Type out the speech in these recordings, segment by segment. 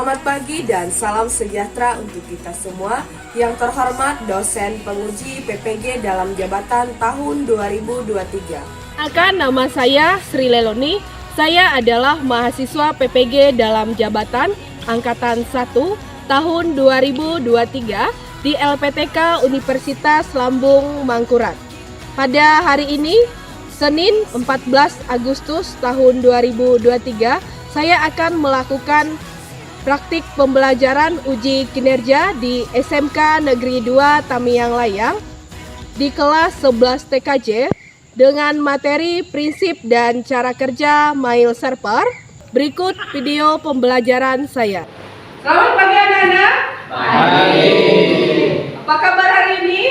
Selamat pagi dan salam sejahtera untuk kita semua. Yang terhormat dosen penguji PPG dalam jabatan tahun 2023. Perkenalkan, nama saya Sri Leloni. Saya adalah mahasiswa PPG dalam jabatan Angkatan 1 tahun 2023 di LPTK Universitas Lambung Mangkurat. Pada hari ini, Senin 14 Agustus tahun 2023, saya akan melakukan praktik pembelajaran uji kinerja di SMK Negeri 2 Tamiang Layang di kelas 11 TKJ dengan materi prinsip dan cara kerja mail server. Berikut video pembelajaran saya. Selamat pagi anak-anak. Baik. Apa kabar hari ini?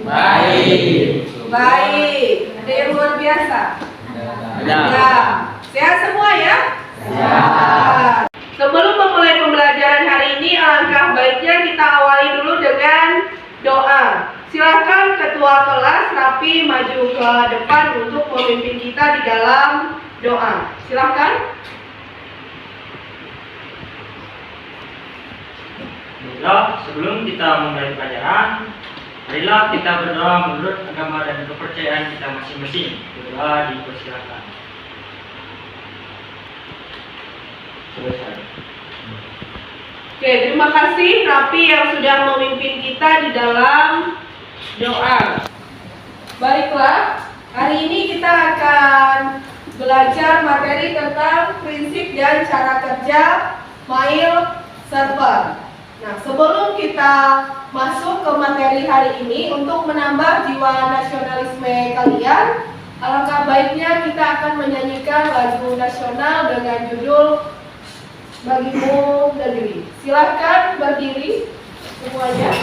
Baik. Baik. Ada yang luar biasa? Ada. Ya. Sehat semua ya? Sehat. Sebelum memulai pembelajaran hari ini, alangkah baiknya kita awali dulu dengan doa. Silakan ketua kelas rapi maju ke depan untuk memimpin kita di dalam doa. Silakan. Baiklah, sebelum kita memulai pelajaran, marilah kita berdoa menurut agama dan kepercayaan kita masing-masing. Berdoa dipersilakan. Selesai. Oke, terima kasih Rapi yang sudah memimpin kita di dalam doa. Baiklah, hari ini kita akan belajar materi tentang prinsip dan cara kerja mail server. Nah, sebelum kita masuk ke materi hari ini, untuk menambah jiwa nasionalisme kalian, alangkah baiknya kita akan menyanyikan lagu nasional dengan judul Bagimu Negeri. Silakan berdiri semuanya.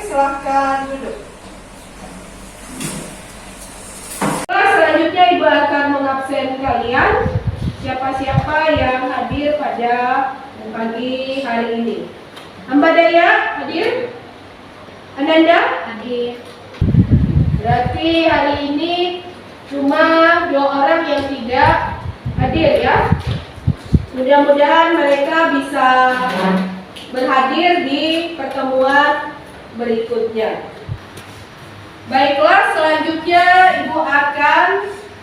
Silahkan duduk. Selanjutnya Ibu akan mengabsen kalian siapa-siapa yang hadir pada pagi hari ini. Hamba Daya hadir? Ananda? Hadir. Berarti hari ini cuma 2 orang yang tidak hadir ya. Mudah-mudahan mereka bisa berhadir di pertemuan berikutnya. Baiklah, selanjutnya Ibu akan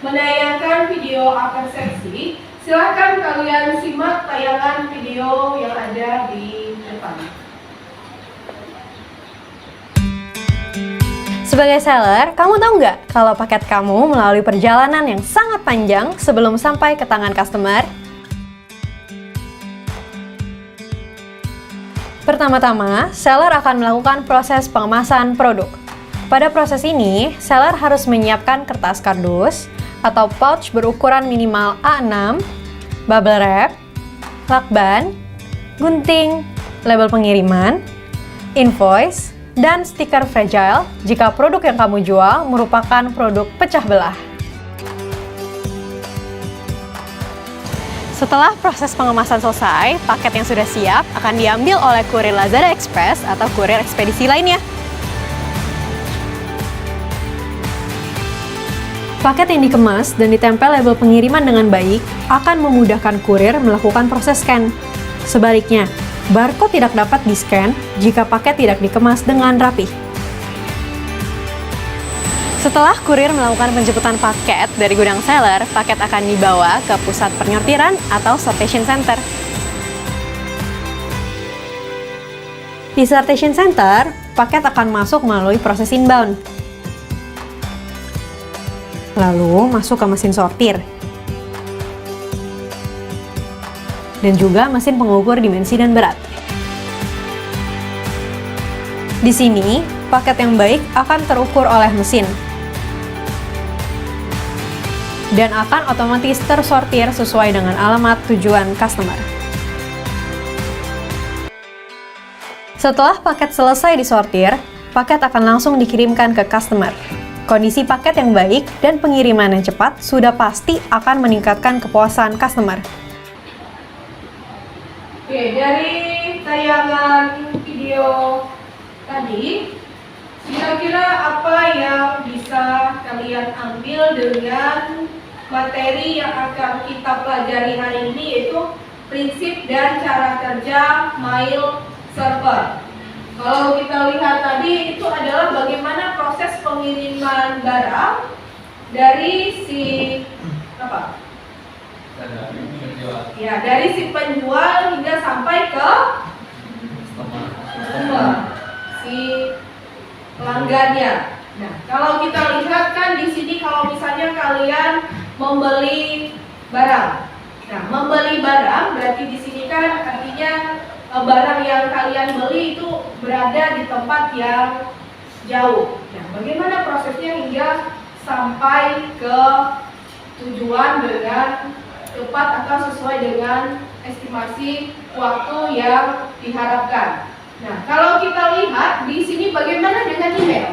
menayangkan video akhir seksi. Silahkan kalian simak tayangan video yang ada di depan. Sebagai seller, kamu tahu nggak kalau paket kamu melalui perjalanan yang sangat panjang sebelum sampai ke tangan customer? Pertama-tama, seller akan melakukan proses pengemasan produk. Pada proses ini, seller harus menyiapkan kertas kardus atau pouch berukuran minimal A6, bubble wrap, lakban, gunting, label pengiriman, invoice, dan stiker fragile jika produk yang kamu jual merupakan produk pecah belah. Setelah proses pengemasan selesai, paket yang sudah siap akan diambil oleh kurir Lazada Express atau kurir ekspedisi lainnya. Paket yang dikemas dan ditempel label pengiriman dengan baik akan memudahkan kurir melakukan proses scan. Sebaliknya, barcode tidak dapat di-scan jika paket tidak dikemas dengan rapi. Setelah kurir melakukan penjemputan paket dari gudang seller, paket akan dibawa ke pusat penyortiran atau sortation center. Di sortation center, paket akan masuk melalui proses inbound. Lalu masuk ke mesin sortir. Dan juga mesin pengukur dimensi dan berat. Di sini, paket yang baik akan terukur oleh mesin dan akan otomatis tersortir sesuai dengan alamat tujuan customer. Setelah paket selesai disortir, paket akan langsung dikirimkan ke customer. Kondisi paket yang baik dan pengiriman yang cepat sudah pasti akan meningkatkan kepuasan customer. Oke, dari tayangan video tadi, kira-kira apa yang bisa kalian ambil dengan materi yang akan kita pelajari hari ini, yaitu prinsip dan cara kerja mail server. Kalau kita lihat tadi, itu adalah bagaimana proses pengiriman barang dari si dari si penjual hingga sampai ke customer, si pelanggannya. Nah, kalau kita lihat kan di sini, kalau misalnya kalian membeli barang. Nah, membeli barang berarti di sini kan artinya barang yang kalian beli itu berada di tempat yang jauh. Nah, bagaimana prosesnya hingga sampai ke tujuan dengan tepat atau sesuai dengan estimasi waktu yang diharapkan. Nah, kalau kita lihat di sini bagaimana dengan email?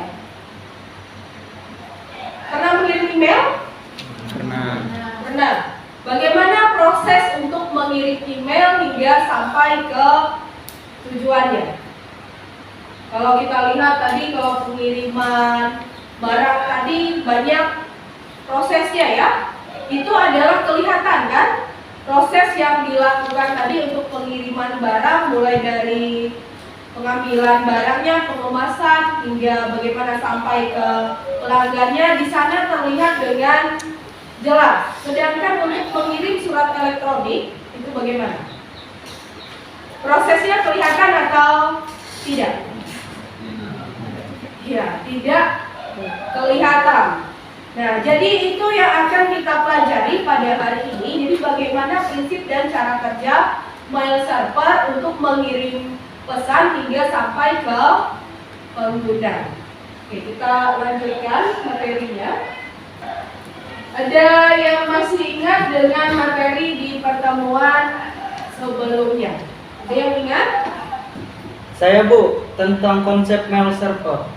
Pernah mengirim email? Pernah. Bagaimana proses untuk mengirim email hingga sampai ke tujuannya? Kalau kita lihat tadi, kalau pengiriman barang tadi banyak prosesnya ya. Itu adalah kelihatan kan? Proses yang dilakukan tadi untuk pengiriman barang, mulai dari pengambilan barangnya, pengemasan, hingga bagaimana sampai ke pelanggannya, di sana terlihat dengan jelas. Sedangkan untuk mengirim surat elektronik itu bagaimana? Prosesnya kelihatan atau tidak? Ya, tidak kelihatan. Nah, jadi itu yang akan kita pelajari pada hari ini. Jadi bagaimana prinsip dan cara kerja mail server untuk mengirim pesan hingga sampai ke pengguna. Oke, kita lanjutkan materinya. Ada yang masih ingat dengan materi di pertemuan sebelumnya? Ada yang ingat? Saya Bu, tentang konsep mail server.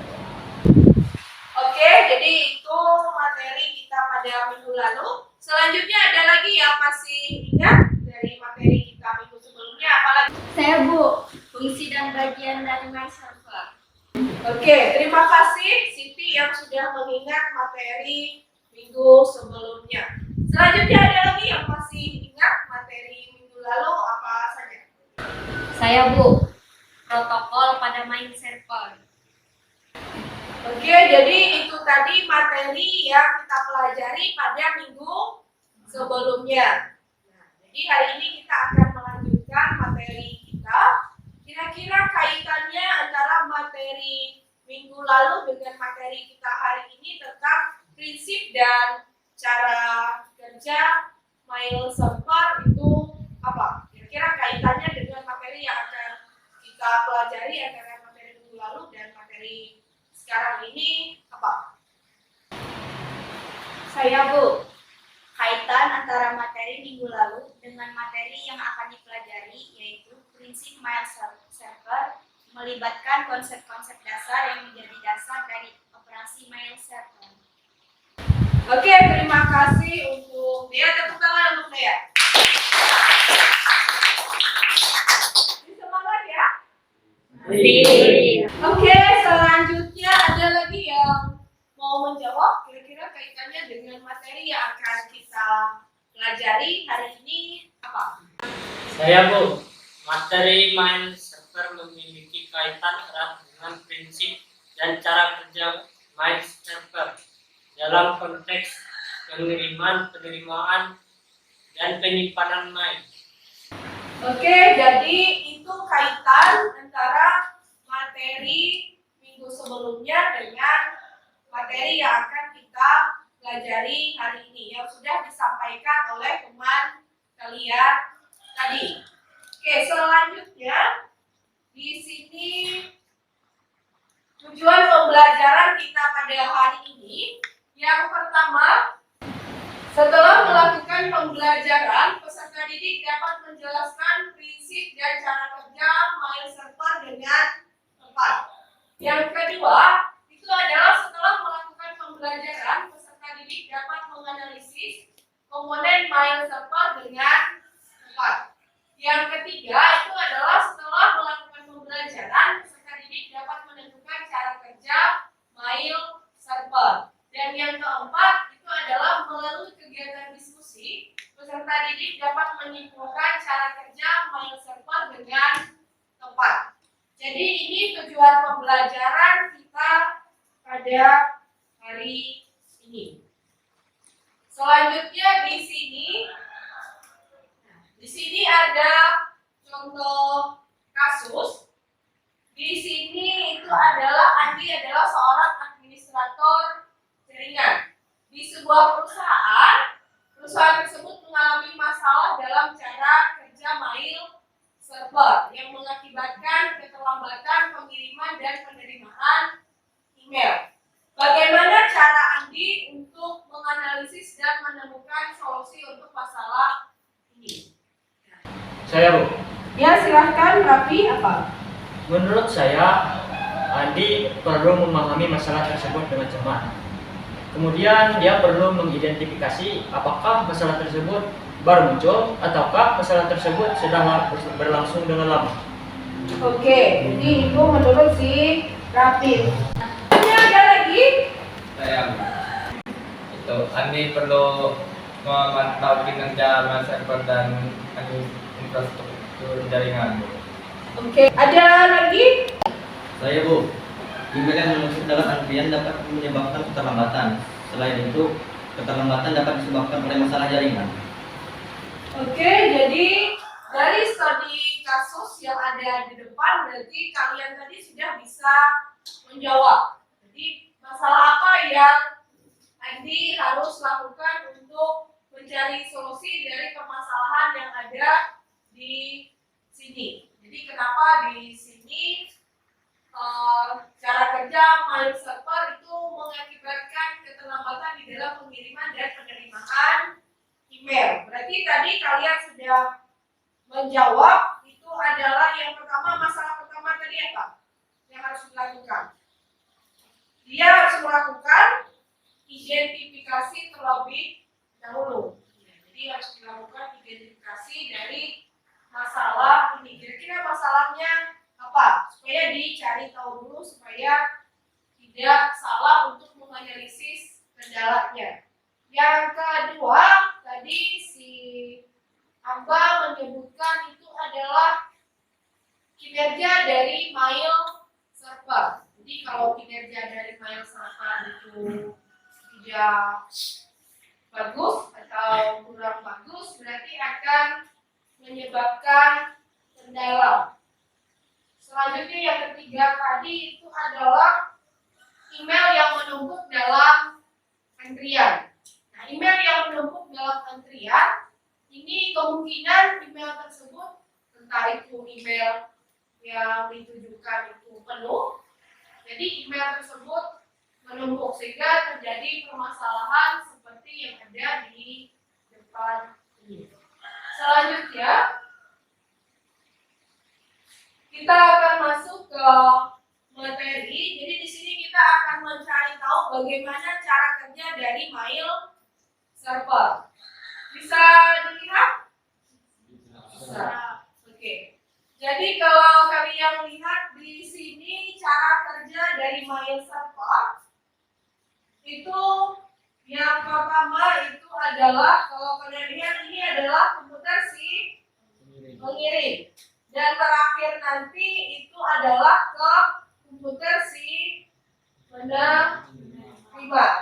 Oke, jadi itu materi kita pada minggu lalu. Selanjutnya ada lagi yang masih ingat dari materi kita minggu sebelumnya? Apalagi? Saya Bu, fungsi dan bagian dari mail server. Oke, terima kasih Siti yang sudah mengingat materi minggu sebelumnya. Selanjutnya ada lagi yang masih ingat materi minggu lalu apa saja? Saya Bu, protokol pada mail server. Oke, jadi itu tadi materi yang kita pelajari pada minggu sebelumnya. Nah, jadi hari ini kita akan melanjutkan materi kita. Kira-kira kaitannya antara materi minggu lalu dengan materi kita hari ini tentang prinsip dan cara kerja mail server itu apa? Kira-kira kaitannya dengan materi yang akan kita pelajari antara materi minggu lalu dan materi sekarang ini apa? Saya Bu, kaitan antara materi minggu lalu dengan materi yang akan dipelajari yaitu prinsip mail server melibatkan konsep-konsep dasar yang menjadi dasar dari operasi mail server. Oke, terima kasih untuk Dea. Tepuk tangan untuk Dea. Semangat ya. Oke, selanjutnya ada lagi yang mau menjawab kira-kira kaitannya dengan materi yang akan kita pelajari hari ini apa? Saya Bu, materi mail server memiliki kaitan erat dengan prinsip dan cara kerja mail server. dalam konteks pengiriman, penerimaan, dan penyimpanan mail. Oke, jadi itu kaitan antara materi minggu sebelumnya dengan materi yang akan kita pelajari hari ini yang sudah disampaikan oleh teman kalian tadi. Oke, selanjutnya di sini tujuan pembelajaran kita pada hari ini yang pertama, setelah melakukan pembelajaran, peserta didik dapat menjelaskan prinsip dan cara kerja mail server dengan tepat. Yang kedua, itu adalah setelah melakukan pembelajaran, peserta didik dapat menganalisis komponen mail server dengan tepat. Yang ketiga, itu adalah setelah melakukan pembelajaran, peserta didik dapat menentukan cara kerja mail server. Dan yang keempat, itu adalah melalui kegiatan diskusi, peserta didik dapat menyimpulkan cara kerja mail server dengan tepat. Jadi ini tujuan pembelajaran kita pada hari ini. Selanjutnya di sini ada contoh kasus. Di sini itu adalah Andi adalah seorang administrator jaringan. Di sebuah perusahaan tersebut mengalami masalah dalam cara kerja mail server yang mengakibatkan keterlambatan pengiriman dan penerimaan email. Bagaimana cara Andi untuk menganalisis dan menemukan solusi untuk masalah ini? Saya, Bu. Ya, silahkan. Raffi, apa? Menurut saya, Andi perlu memahami masalah tersebut dengan cermat. Kemudian dia perlu mengidentifikasi apakah masalah tersebut baru muncul ataukah masalah tersebut sedang berlangsung dengan lama. Oke, jadi itu menurut si Raffi. Ini ada lagi? Saya itu Andi perlu memantau kinerja mail server dan infrastruktur jaringan. Oke, ada lagi? Saya, Bu, email yang menumpuk dalam antrian dapat menyebabkan keterlambatan. Selain itu, keterlambatan dapat disebabkan oleh masalah jaringan. Oke, jadi dari studi kasus yang ada di depan, berarti kalian tadi sudah bisa menjawab. Jadi masalah apa yang Andi harus lakukan untuk mencari solusi dari permasalahan yang ada di sini. Jadi kenapa di sini cara kerja mail server itu mengakibatkan keterlambatan di dalam pengiriman dan penerimaan email. Berarti tadi kalian sudah menjawab, itu adalah yang pertama, masalah pertama tadi apa yang harus dilakukan? Dia harus melakukan identifikasi terlebih dahulu. Jadi harus dilakukan identifikasi dari masalah ini. Kira-kira masalahnya apa? Supaya dicari tahu dulu supaya tidak salah untuk menganalisis kendalanya. Yang kedua, tadi si Amba menyebutkan itu adalah kinerja dari mail server. Jadi kalau kinerja dari mail server itu tidak bagus atau kurang bagus, berarti akan menyebabkan kendala. Selanjutnya yang ketiga tadi itu adalah email yang menumpuk dalam antrian. Nah, email yang menumpuk dalam antrian, ini kemungkinan email tersebut, entah itu email yang ditujukan itu penuh, jadi email tersebut menumpuk sehingga terjadi permasalahan seperti yang ada di depan ini. Selanjutnya, kita akan masuk ke materi. Jadi di sini kita akan mencari tahu bagaimana cara kerja dari mail server. Bisa dilihat? Bisa. Oke. Jadi kalau kalian lihat di sini cara kerja dari mail server itu yang pertama itu adalah, kalau kalian lihat ini adalah komputer si pengirim. Dan terakhir nanti itu adalah ke komputer si penerima.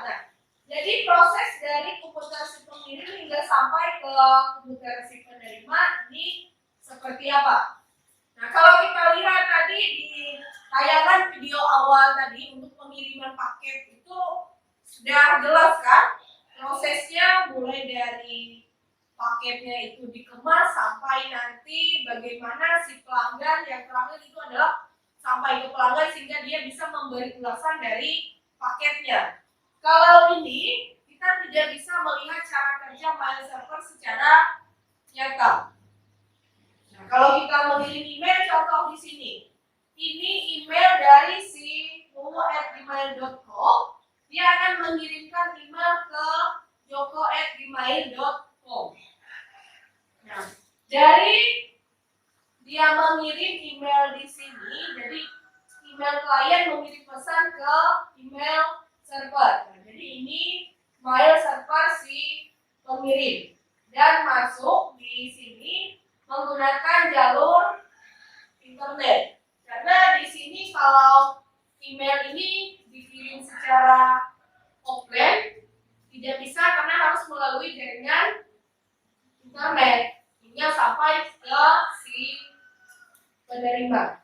Nah, Jadi proses dari komputer si pengirim hingga sampai ke komputer si penerima ini seperti apa? Nah, kalau kita lihat tadi di tayangan video awal tadi untuk pengiriman paket itu sudah jelas kan prosesnya, mulai dari paketnya itu dikemas sampai nanti bagaimana si pelanggan, yang terakhir itu adalah sampai ke pelanggan sehingga dia bisa memberi ulasan dari paketnya. Kalau ini kita tidak bisa melihat cara kerja mail server secara nyata. Nah, kalau kita mengirim email, contoh di sini, ini email dari si momo@gmail.com, dia akan mengirimkan email ke joko@gmail.com. Nah, dari dia mengirim email di sini, jadi email klien mengirim pesan ke email server. Nah, jadi ini mail server si pengirim dan masuk di sini menggunakan jalur internet. Karena di sini kalau email ini dikirim secara offline tidak bisa karena harus melalui jaringan internet hingga sampai ke si penerima.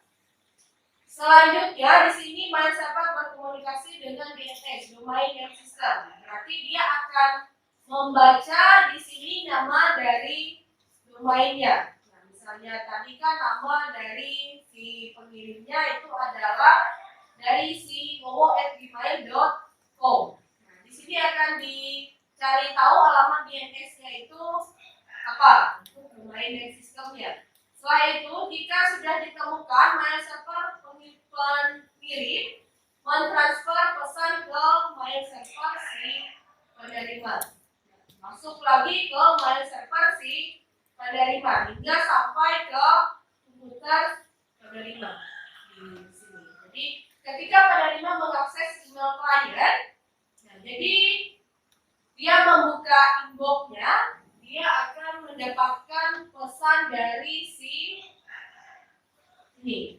Selanjutnya di sini mail server berkomunikasi dengan DNS, domain name system. Berarti dia akan membaca di sini nama dari domainnya. Nah, misalnya tadi kan nama dari si pengirimnya itu adalah dari si momo@gmail.com. Nah, di sini akan dicari tahu alamat DNS-nya itu apa, untuk domain name systemnya. Setelah itu, jika sudah ditemukan, mail server pengirim mentransfer pesan ke mail server si penerima. Masuk lagi ke mail server si penerima hingga sampai ke komputer penerima di sini. Jadi, ketika penerima mengakses email klien, nah, jadi dia membuka inbox-nya, dia akan mendapatkan pesan dari si ini,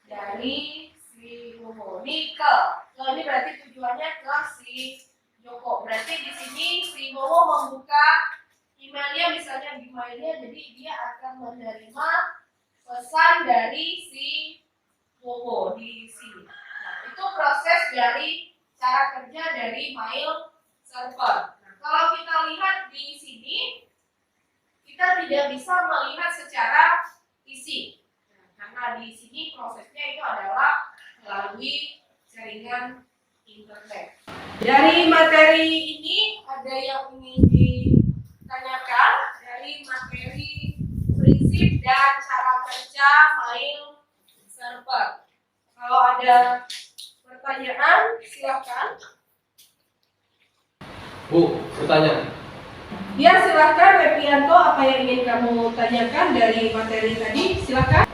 dari si Momo. Ini ini berarti tujuannya ke si Joko. Berarti di sini si Momo membuka emailnya, misalnya Gmailnya, jadi dia akan menerima pesan dari si Momo di sini. Nah, itu proses dari cara kerja dari mail server. Kalau kita lihat di sini, kita tidak bisa melihat secara fisik. Nah, karena di sini prosesnya itu adalah melalui jaringan internet. Dari materi ini ada yang ingin ditanyakan dari materi prinsip dan cara kerja mail server. Kalau ada pertanyaan, silakan. Bu, bertanya. Ya, silakan Repianto, apa yang ingin kamu tanyakan dari materi tadi? Silakan.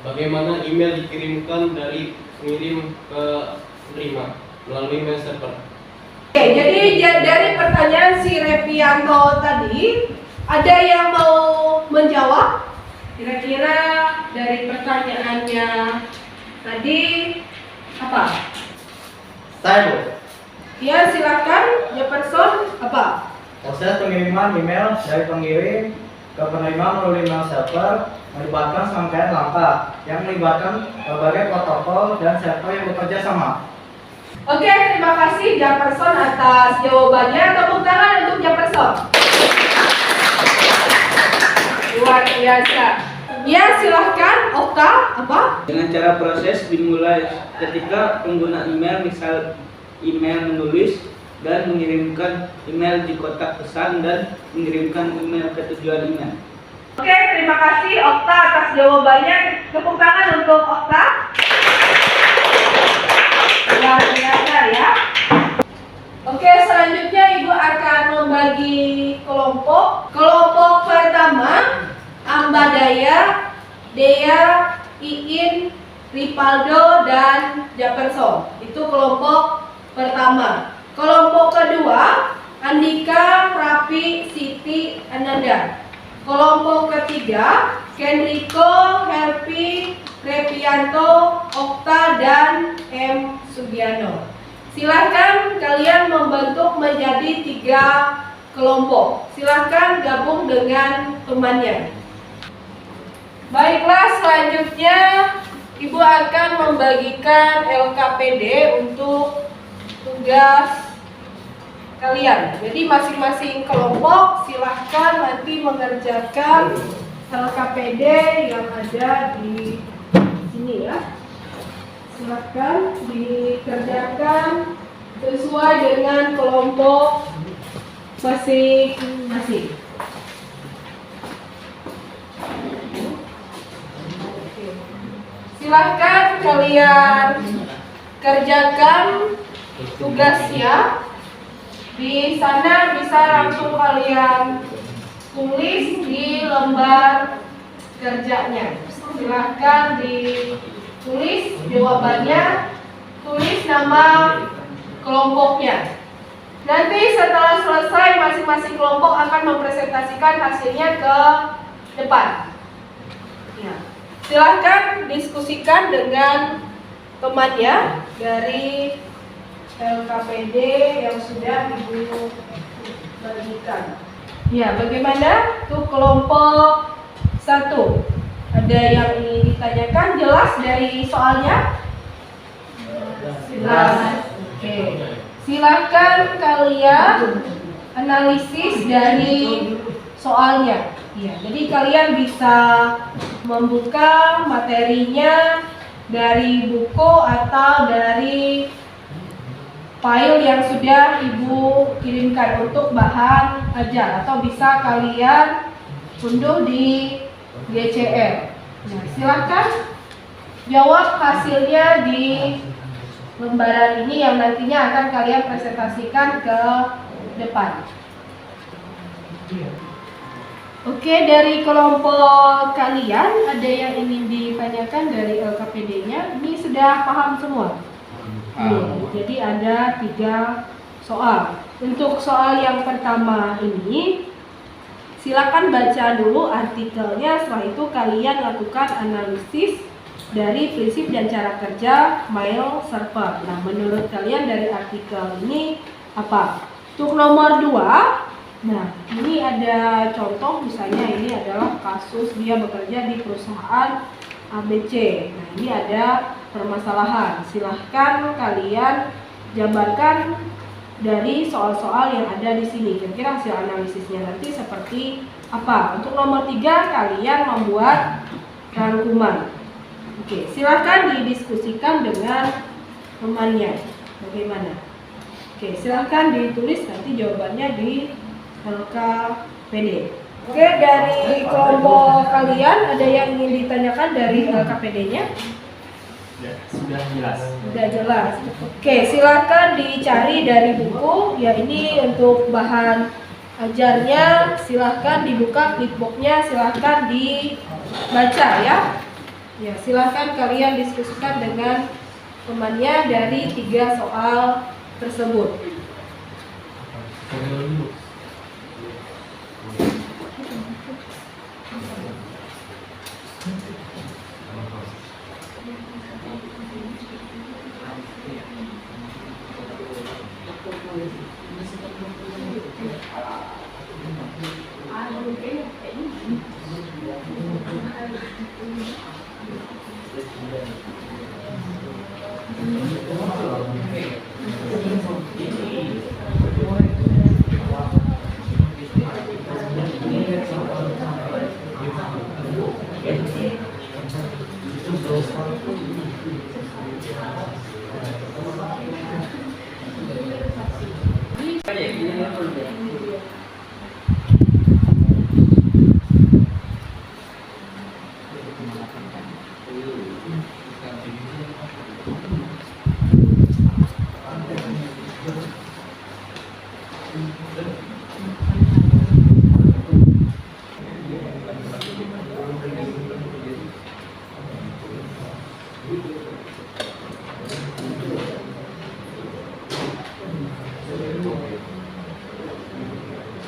Bagaimana email dikirimkan dari pengirim ke penerima melalui mail server? Oke, jadi dari pertanyaan si Repianto tadi, ada yang mau menjawab? Kira-kira dari pertanyaannya tadi apa? Saya, Bu. Ya, silakan Jefferson, apa? Proses pengiriman email dari pengirim ke penerima melalui mail server melibatkan serangkaian langkah yang melibatkan berbagai protokol dan server yang bekerja sama. Oke, terima kasih Jefferson atas jawabannya. Tepuk tangan untuk Jefferson. Luar biasa. Ya, silahkan Okta, apa? Dengan cara proses dimulai ketika pengguna email, misal email menulis dan mengirimkan email di kotak pesan dan mengirimkan email ke tujuan email. Oke, terima kasih Okta atas jawabannya. Tepuk tangan untuk Okta. Luar biasa ya. Oke, selanjutnya Ibu akan membagi kelompok. Kelompok pertama, Ambadaya, Dea, Iin, Ripaldo, dan Jefferson. Itu kelompok pertama. Kelompok kedua, Andika, Prapi, Siti, Ananda. Kelompok ketiga, Kenriko, Helpi, Repianto, Okta, dan M. Sugiano. Silahkan kalian membentuk menjadi 3 kelompok. Silahkan gabung dengan temannya. Baiklah, selanjutnya Ibu akan membagikan LKPD untuk tugas kalian. Jadi masing-masing kelompok silahkan nanti mengerjakan LKPD yang ada di sini ya. Silahkan dikerjakan sesuai dengan kelompok masing-masing. Silahkan kalian kerjakan tugasnya. Di sana bisa langsung kalian tulis di lembar kerjanya. Silahkan ditulis jawabannya, tulis nama kelompoknya. Nanti setelah selesai masing-masing kelompok akan mempresentasikan hasilnya ke depan. Ya. Silahkan diskusikan dengan temannya dari LKPD yang sudah Ibu bagikan. Ya, bagaimana tuh kelompok 1? Ada yang ingin ditanyakan? Jelas dari soalnya? Jelas. Oke. Silahkan kalian analisis dari soalnya. Ya, jadi kalian bisa membuka materinya dari buku atau dari file yang sudah Ibu kirimkan untuk bahan ajar, atau bisa kalian unduh di GCR. Nah, silakan jawab hasilnya di lembaran ini yang nantinya akan kalian presentasikan ke depan. Oke, dari kelompok kalian ada yang ingin ditanyakan dari LKPD-nya? Ini sudah paham semua? Jadi ada 3 soal. Untuk soal yang pertama ini, silakan baca dulu artikelnya. Setelah itu kalian lakukan analisis dari prinsip dan cara kerja mail server. Nah, menurut kalian dari artikel ini apa? Untuk nomor 2, nah, ini ada contoh, misalnya ini adalah kasus dia bekerja di perusahaan ABC. Nah, ini ada permasalahan. Silahkan kalian jabarkan dari soal-soal yang ada di sini. Kira-kira hasil analisisnya nanti seperti apa? Untuk nomor 3, kalian membuat rangkuman. Oke, silahkan didiskusikan dengan temannya. Bagaimana? Oke, silahkan ditulis nanti jawabannya di LKPD. Oke, dari kelompok kalian ada yang ingin ditanyakan dari LKPD-nya? Ya, sudah jelas. Sudah jelas. Oke, silakan dicari dari buku. Ya, ini untuk bahan ajarnya. Silahkan dibuka flipbooknya. Silahkan dibaca ya. Ya, silahkan kalian diskusikan dengan temannya dari 3 soal tersebut.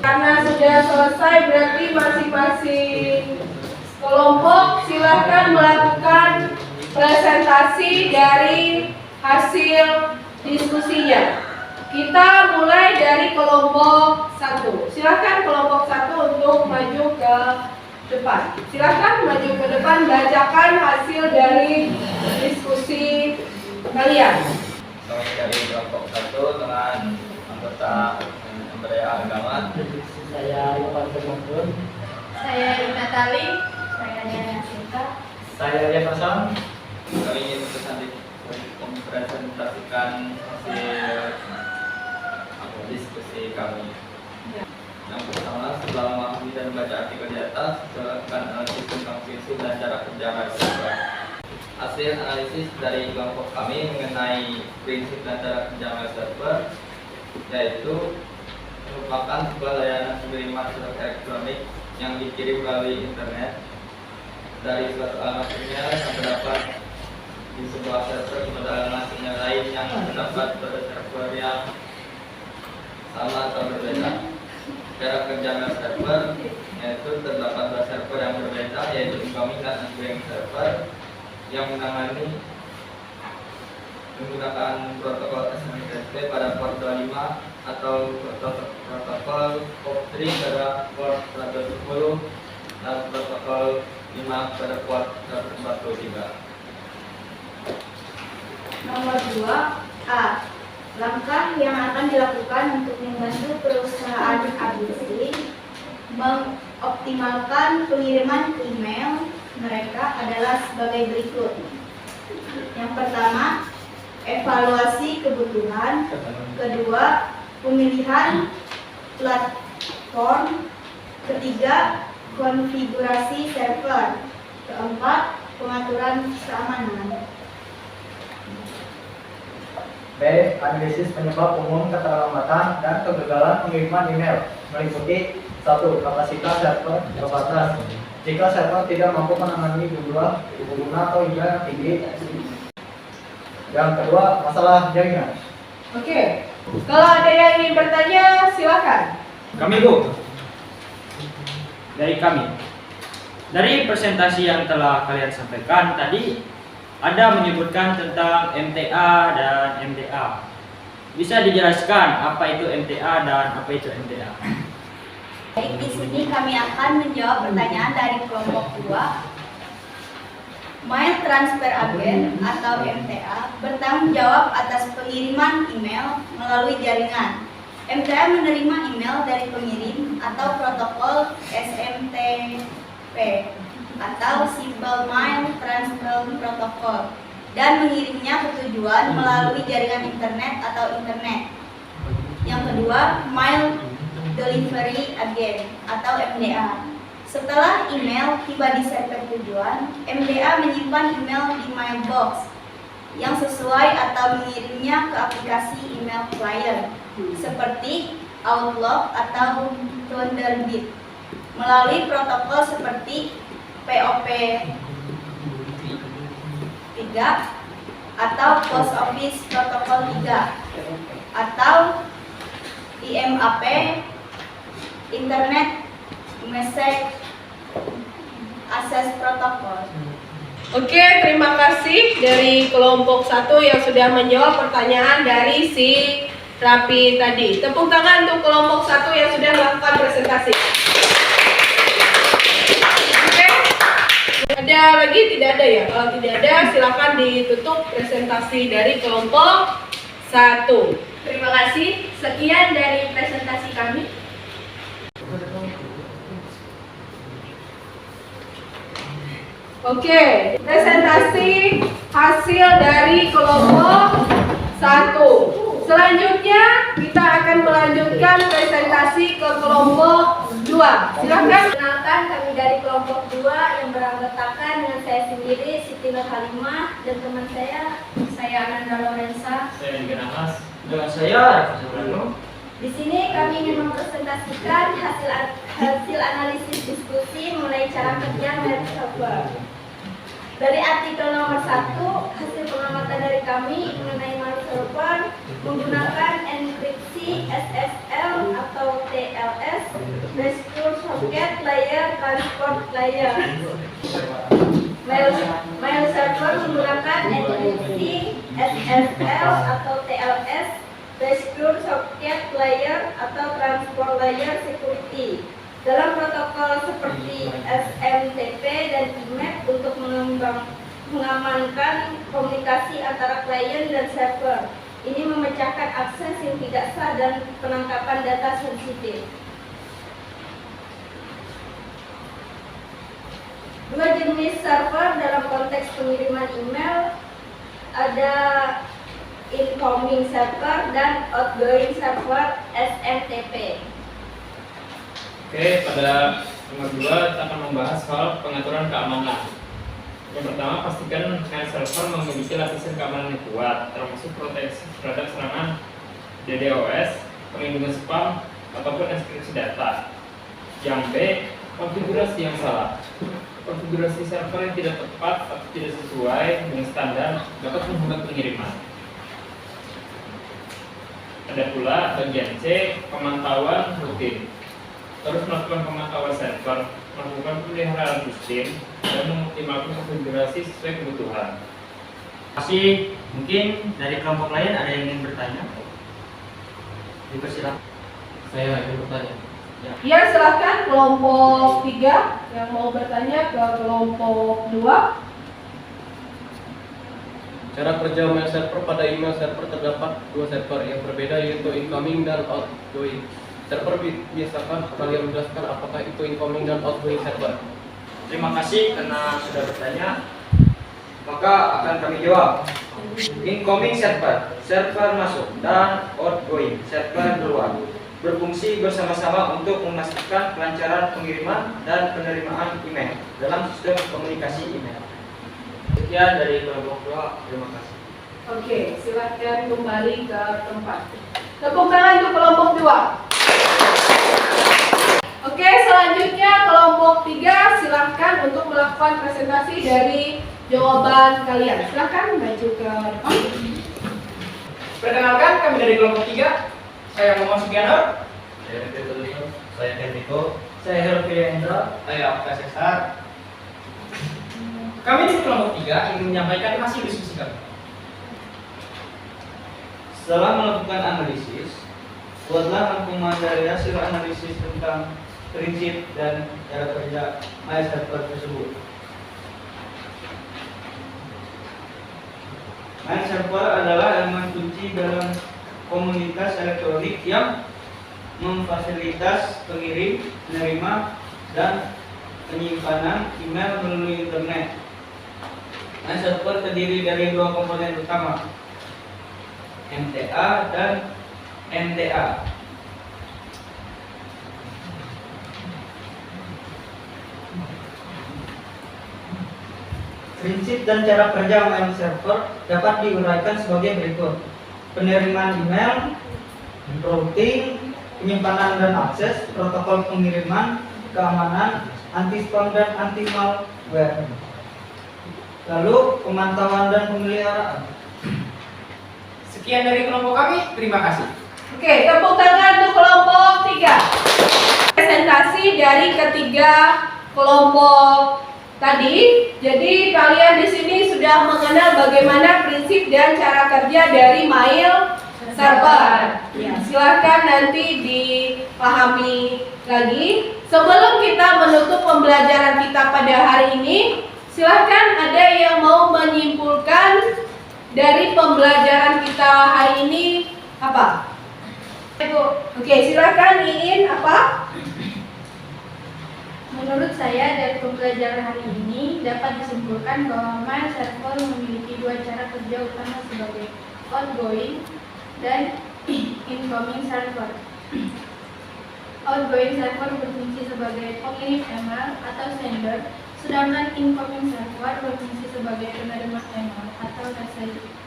Karena sudah selesai, berarti masing-masing kelompok silahkan melakukan presentasi dari hasil diskusinya. Kita mulai dari kelompok 1. Silakan kelompok 1 untuk maju ke depan. Silakan maju ke depan, bacakan hasil dari diskusi kalian. Kami dari kelompok 1 dengan anggota Budaya Agama. Saya Ivan Firmansyah. Saya Natali. Saya Diana Sinta. Saya Ria Hasan. Kami ingin mempresentasikan hasil diskusi kami. Yang pertama, setelah memahami dan membaca artikel di atas, melakukan analisis tentang prinsip dan cara kerja MailServer. Hasil analisis dari kelompok kami mengenai prinsip dan cara kerja MailServer, yaitu merupakan sebuah layanan pengiriman surat elektronik yang dikirim melalui internet dari suatu alamat email yang terdapat di sebuah server kepada alamat email lain yang terdapat pada server yang sama atau berbeda. Cara kerja MailServer yaitu terdapat dua server yang berbeda, yaitu incoming dan outgoing server yang menangani menggunakan protokol SMTP pada port 25 atau protokol POP3 pada port 110 dan protokol 5 pada port 143. Nomor 2A. Langkah yang akan dilakukan untuk membantu perusahaan ABC mengoptimalkan pengiriman email mereka adalah sebagai berikut. Yang pertama, evaluasi kebutuhan. Kedua, pemilihan platform. Ketiga, konfigurasi server. Keempat, pengaturan keamanan. B. Analisis penyebab umum keterlambatan dan kegagalan pengiriman email meliputi 1. Kapasitas server terbatas. Jika server tidak mampu menangani jumlah pengguna atau email yang tinggi. Yang kedua, masalah jaringan. Oke, kalau ada yang ingin bertanya, silakan. Kami Bu. Dari kami. Dari presentasi yang telah kalian sampaikan tadi, ada menyebutkan tentang MTA dan MDA. Bisa dijelaskan apa itu MTA dan apa itu MDA? Baik, di sini kami akan menjawab pertanyaan dari kelompok 2. Mail Transfer Agent atau MTA bertanggung jawab atas pengiriman email melalui jaringan. MTA menerima email dari pengirim atau protokol SMTP atau Simple Mail Transfer Protocol dan mengirimnya ke tujuan melalui jaringan internet atau internet. Yang kedua, Mail Delivery Agent atau MDA. Setelah email tiba di server tujuan, MDA menyimpan email di mailbox yang sesuai atau mengirimnya ke aplikasi email client seperti Outlook atau Thunderbird melalui protokol seperti POP 3 atau Post Office Protocol 3 atau IMAP Internet Message Access Protocol. Oke, terima kasih dari kelompok 1 yang sudah menjawab pertanyaan dari si Rapi tadi. Tepuk tangan untuk kelompok 1 yang sudah melakukan presentasi. Oke, ada lagi? Tidak ada ya? Kalau tidak ada, silakan ditutup presentasi dari kelompok 1. Terima kasih. Sekian dari presentasi kami. Oke, presentasi hasil dari kelompok 1. Selanjutnya kita akan melanjutkan presentasi ke kelompok 2. Silakan. Perkenalkan, kami dari kelompok 2 yang beranggotakan dengan saya sendiri, Siti Nur Halimah, dan teman saya Ananda Lorenza. Saya Dika Nahas. Dengan saya Raffi. Di sini kami ingin mempresentasikan hasil analisis diskusi mengenai cara kerja MailServer. Dari artikel nomor 1, hasil pengamatan dari kami mengenai MailServer menggunakan enkripsi SSL atau TLS, Secure Socket Layer, Transport Layer. MailServer menggunakan enkripsi SSL atau TLS, Secure Socket Layer atau Transport Layer Security. Dalam protokol seperti SMTP dan IMAP untuk mengamankan komunikasi antara klien dan server. Ini memecahkan akses yang tidak sah dan penangkapan data sensitif. Dua jenis server dalam konteks pengiriman email ada incoming server dan outgoing server SMTP. Oke, pada nomor 2 kita akan membahas soal pengaturan keamanan. Yang pertama, pastikan mail server memiliki lapisan keamanan yang kuat, termasuk proteksi terhadap serangan DDoS, perlindungan spam, ataupun enkripsi data. Yang B, konfigurasi yang salah. Konfigurasi server yang tidak tepat atau tidak sesuai dengan standar dapat menghambat pengiriman. Ada pula bagian C, pemantauan rutin. Terus melakukan pemantauan server, melakukan pemeliharaan sistem, dan mengoptimalkan konfigurasi sesuai kebutuhan. Masih mungkin dari kelompok lain ada yang ingin bertanya? Dipersilakan. Saya ingin bertanya. Ya, silahkan kelompok 3 yang mau bertanya ke kelompok 2. Cara kerja mail server. Pada email server terdapat dua server yang berbeda, yaitu incoming dan outgoing. Server biasakan kalian menjelaskan apakah itu incoming dan outgoing server. Terima kasih karena sudah bertanya. Maka akan kami jawab. Incoming server, server masuk, dan outgoing, server keluar, berfungsi bersama-sama untuk memastikan kelancaran pengiriman dan penerimaan email dalam sistem komunikasi email. Sekian dari kelompok 2, terima kasih. Oke, silahkan kembali ke tempat. Tepuk tangan untuk kelompok 2. Oke, selanjutnya kelompok 3 silahkan untuk melakukan presentasi dari jawaban kalian. Silahkan maju ke depan. Perkenalkan, kami dari kelompok 3. Saya Muhammad Sugianor. Saya Enrico. Saya Herfiendra. Saya Okta Cesar. Kami di kelompok 3 ingin menyampaikan hasil diskusi kami. Setelah melakukan analisis, buatlah rangkuman dari hasil analisis tentang prinsip dan cara kerja mail server tersebut. Mail server adalah elemen kunci dalam komunitas elektronik yang memfasilitas pengirim, penerima, dan penyimpanan email melalui internet. Mail server terdiri dari dua komponen utama, MTA dan NTA. Prinsip dan cara kerja mail server dapat diuraikan sebagai berikut: penerimaan email, routing, penyimpanan dan akses, protokol pengiriman, keamanan, anti-spam dan anti-malware. Lalu pemantauan dan pemeliharaan. Sekian dari kelompok kami, terima kasih. Oke, tepuk tangan untuk kelompok 3. Presentasi dari ketiga kelompok tadi. Jadi kalian di sini sudah mengenal bagaimana prinsip dan cara kerja dari mail server. Ya, silahkan nanti dipahami lagi. Sebelum kita menutup pembelajaran kita pada hari ini, silahkan ada yang mau menyimpulkan dari pembelajaran kita hari ini apa? Oke, silakan Iin, apa? Menurut saya dari pembelajaran hari ini dapat disimpulkan bahwa mail server memiliki dua cara kerja utama sebagai outgoing dan incoming server. Outgoing server berfungsi sebagai pengirim email atau sender, sedangkan incoming server berfungsi sebagai penerima email atau receiver.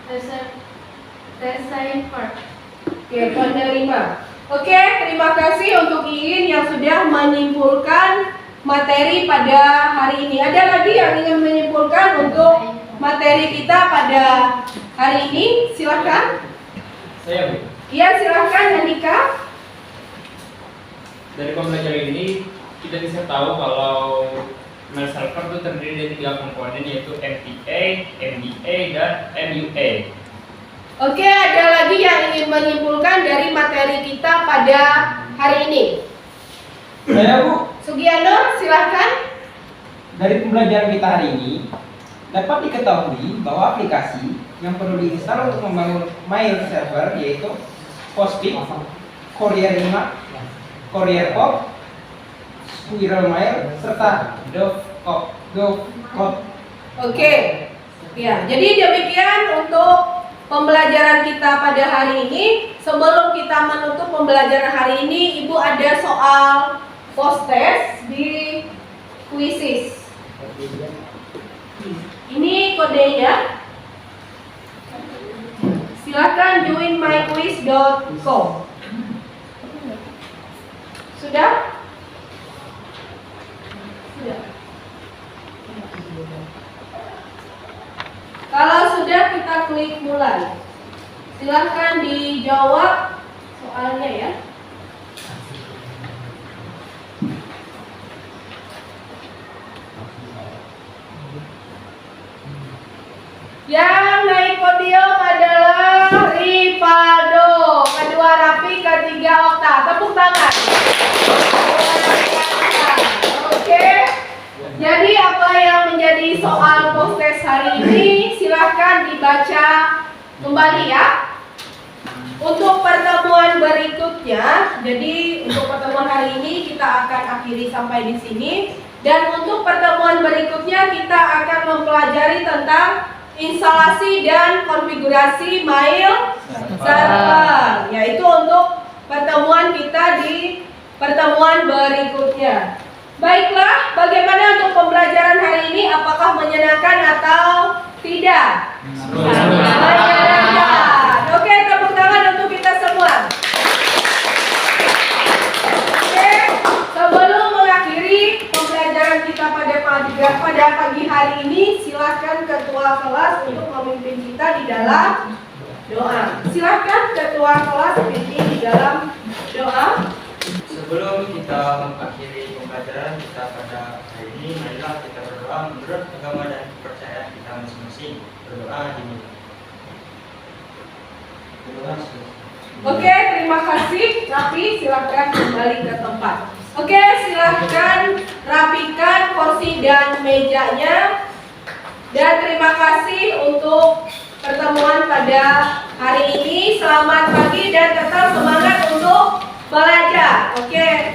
Oke, penerima. Oke, terima kasih untuk Iin yang sudah menyimpulkan materi pada hari ini. Ada lagi yang ingin menyimpulkan untuk materi kita pada hari ini? Silakan. Saya Bu. Iya, silakan Andika. Dari pembelajaran ini kita bisa tahu kalau mail server itu terdiri dari 3 komponen, yaitu MTA, MBA, dan MUA. Oke, ada lagi yang ingin menyimpulkan dari materi kita pada hari ini? Saya Bu, Sugiano, silahkan. dari pembelajaran kita hari ini dapat diketahui bahwa aplikasi yang perlu diinstal untuk membangun mail server yaitu Postfix, Courier 5, Courier Pop, Squirrel Mail, serta Dovecot. Oke. Ya, jadi demikian untuk pembelajaran kita pada hari ini. Sebelum kita menutup pembelajaran hari ini, Ibu ada soal post test di Quizzes. Ini kodenya. Silakan join myquiz.com. Sudah? Sudah. Kalau sudah, kita klik mulai. Silakan dijawab soalnya ya. Yang naik podium adalah Rivaldo, kedua Rafi, ketiga Okta. Tepuk tangan. Oke. Jadi apa yang menjadi soal post test hari ini silahkan dibaca kembali ya. Untuk pertemuan berikutnya, jadi untuk pertemuan hari ini kita akan akhiri sampai di sini. Dan untuk pertemuan berikutnya kita akan mempelajari tentang instalasi dan konfigurasi mail server, yaitu untuk pertemuan kita di pertemuan berikutnya. Baiklah, bagaimana untuk pembelajaran hari ini? Apakah menyenangkan atau tidak? Menyenangkan. Oke, tepuk tangan untuk kita semua. Oke, sebelum mengakhiri pembelajaran kita pada pagi hari ini, silakan ketua kelas untuk memimpin kita di dalam doa. Silakan ketua kelas pimpin di dalam doa. Sebelum kita mengakhiri pembelajaran kita pada hari ini, marilah kita berdoa menurut agama dan kepercayaan kita masing-masing. Berdoa dimulai. Oke, terima kasih. Rafi, silakan kembali ke tempat. Oke, silakan rapikan kursi dan mejanya. Dan terima kasih untuk pertemuan pada hari ini. Selamat pagi dan tetap semangat untuk belajar. Oke.